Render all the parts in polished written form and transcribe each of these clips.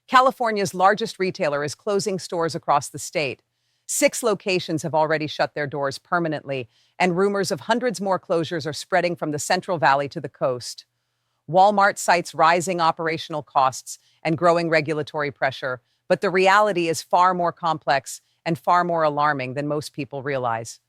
California's largest retailer is closing stores across the state. 6 locations have already shut their doors permanently, and rumors of hundreds more closures are spreading from the Central Valley to the coast. Walmart cites rising operational costs and growing regulatory pressure, but the reality is far more complex and far more alarming than most people realize.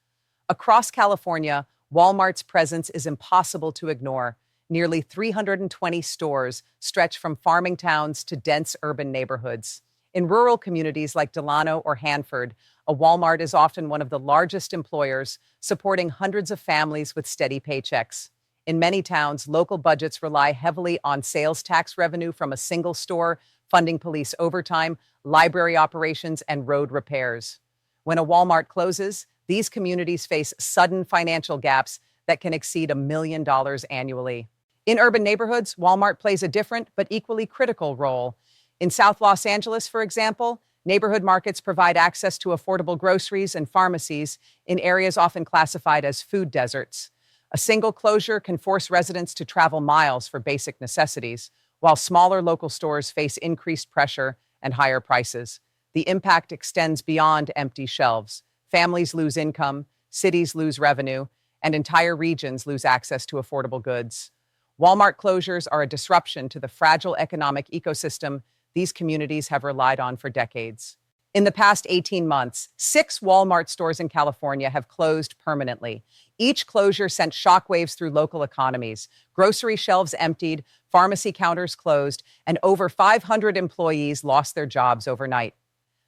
Across California, Walmart's presence is impossible to ignore. Nearly 320 stores stretch from farming towns to dense urban neighborhoods. In rural communities like Delano or Hanford, a Walmart is often one of the largest employers, supporting hundreds of families with steady paychecks. In many towns, local budgets rely heavily on sales tax revenue from a single store, funding police overtime, library operations, and road repairs. When a Walmart closes, these communities face sudden financial gaps that can exceed $1 million annually. In urban neighborhoods, Walmart plays a different but equally critical role. In South Los Angeles, for example, neighborhood markets provide access to affordable groceries and pharmacies in areas often classified as food deserts. A single closure can force residents to travel miles for basic necessities, while smaller local stores face increased pressure and higher prices. The impact extends beyond empty shelves. Families lose income, cities lose revenue, and entire regions lose access to affordable goods. Walmart closures are a disruption to the fragile economic ecosystem these communities have relied on for decades. In the past 18 months, 6 Walmart stores in California have closed permanently. Each closure sent shockwaves through local economies. Grocery shelves emptied, pharmacy counters closed, and over 500 employees lost their jobs overnight.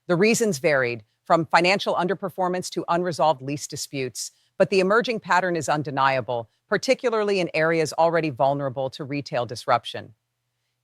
The reasons varied, from financial underperformance to unresolved lease disputes, but the emerging pattern is undeniable, particularly in areas already vulnerable to retail disruption.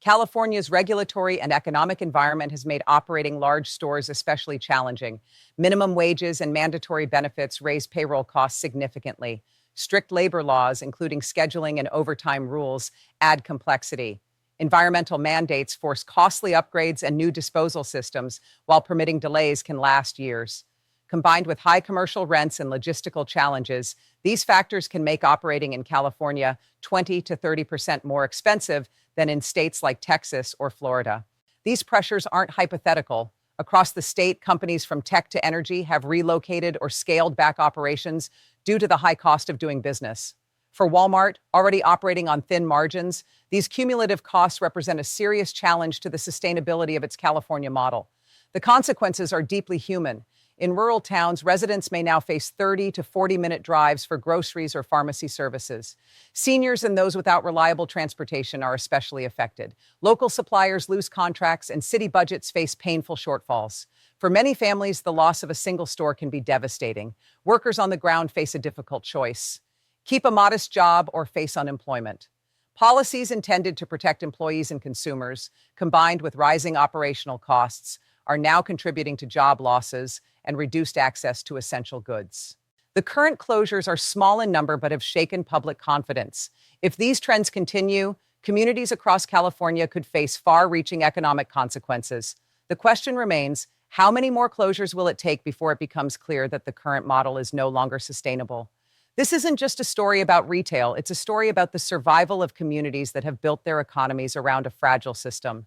California's regulatory and economic environment has made operating large stores especially challenging. Minimum wages and mandatory benefits raise payroll costs significantly. Strict labor laws, including scheduling and overtime rules, add complexity. Environmental mandates force costly upgrades and new disposal systems, while permitting delays can last years. Combined with high commercial rents and logistical challenges, these factors can make operating in California 20 to 30% more expensive than in states like Texas or Florida. These pressures aren't hypothetical. Across the state, companies from tech to energy have relocated or scaled back operations due to the high cost of doing business. For Walmart, already operating on thin margins, these cumulative costs represent a serious challenge to the sustainability of its California model. The consequences are deeply human. In rural towns, residents may now face 30 to 40-minute drives for groceries or pharmacy services. Seniors and those without reliable transportation are especially affected. Local suppliers lose contracts, and city budgets face painful shortfalls. For many families, the loss of a single store can be devastating. Workers on the ground face a difficult choice: keep a modest job or face unemployment. Policies intended to protect employees and consumers, combined with rising operational costs, are now contributing to job losses and reduced access to essential goods. The current closures are small in number but have shaken public confidence. If these trends continue, communities across California could face far-reaching economic consequences. The question remains, how many more closures will it take before it becomes clear that the current model is no longer sustainable? This isn't just a story about retail, it's a story about the survival of communities that have built their economies around a fragile system.